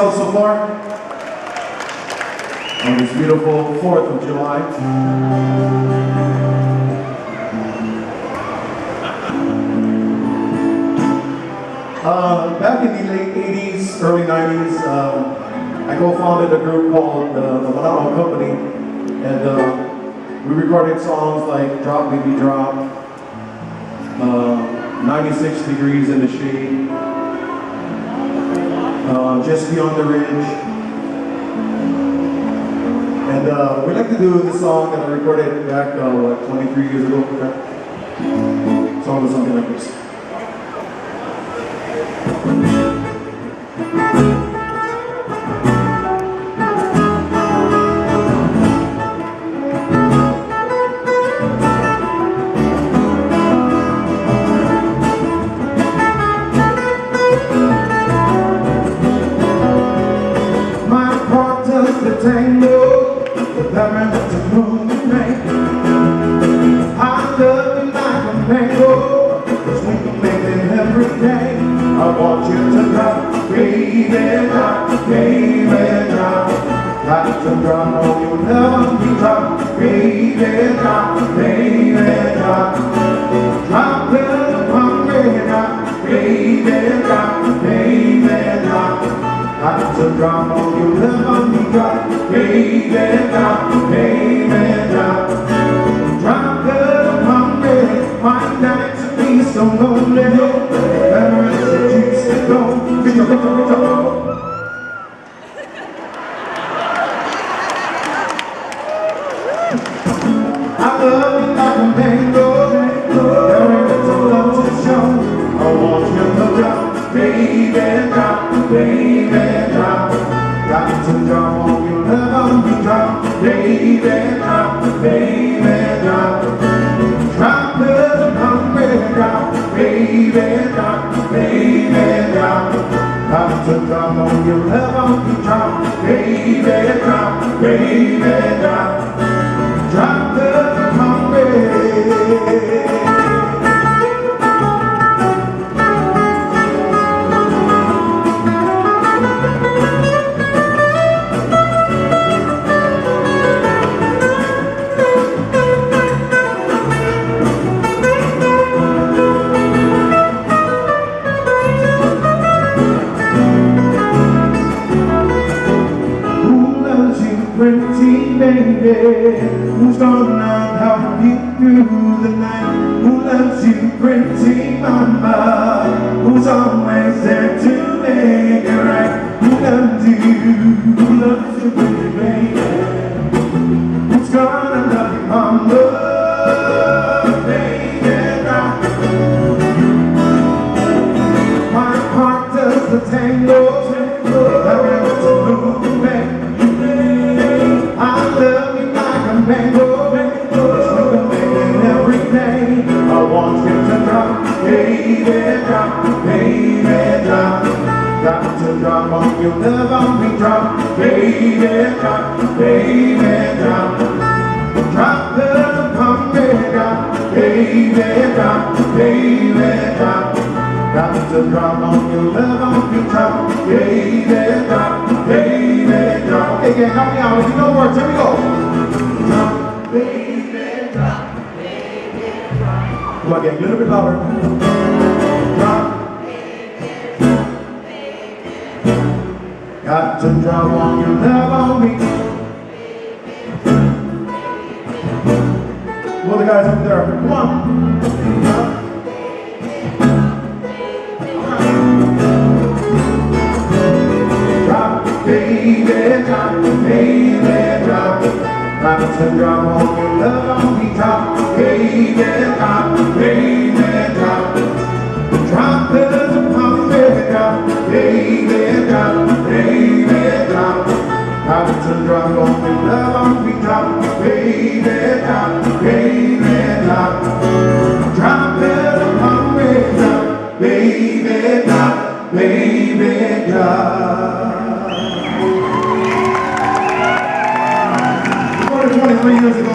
yourselves so far on this beautiful 4th of July? Back in the late 80s, early 90s, I co-founded a group called the Ala Moana Company, and we recorded songs like Drop Baby Drop, 96 Degrees in the Shade, Just Beyond the Ridge. And we'd like to do this song that I recorded back 23 years ago. The song was something like this. The tango, that meant to move me. I love you like a mango, 'cause we can make it every day. I want you to drop, baby, drop, baby, drop. Got to drop, oh, you'll never be drop, baby, drop, baby, drop. Drop the pump, baby, drop, baby, drop, baby, drop. Got to drop, oh, you'll never be drop, baby, drop, baby, drop. Drop the pump, baby, my nights be so lonely. Never is the juice to go. Victor. I love you like a mango, there ain't no love to show. I want you to drop, baby, drop, baby, drop. Got to drop, oh, you'll never be drop, baby, drop, baby, drop. Drop the pump, baby, drop, baby, drop, baby, drop. Got to drop, oh, you'll never be drop, baby, drop, baby, drop. Drop the pump, baby. Pretty baby, who's gonna help you through the night? Who loves you, pretty mama? Who's always there to make it right? Who loves you? Who loves you, pretty baby? Who's gonna love you, mama? Baby, rock. My heart does the tango, I got to move back. I love you like a mango, cause we can make it every day. I want you to drop, baby, drop, baby, drop. Got to drop, oh, you'll never be drop, baby, drop, baby, drop. Drop the pump, baby, drop, baby, drop, baby, drop. Got to drop, oh, you'll never be drop, baby, drop, baby, drop. Okay, gang, help me out. If you know words, here we go. Drop, baby, drop, baby, drop. Come on, gang, a little bit louder. Drop, baby, drop, baby, drop. Got to drop on you, never me. Well, the guys up there, come on. Drop. Baby, drop, baby, drop. Got to drop on your love on me, drop. Baby, drop, baby, drop. Drop the pump, baby, drop. Baby, drop, baby, drop. Got to drop on your love on me, drop. Baby, drop, baby, drop. Drop the pump, baby, drop. Baby, drop, baby, drop. 23 years ago.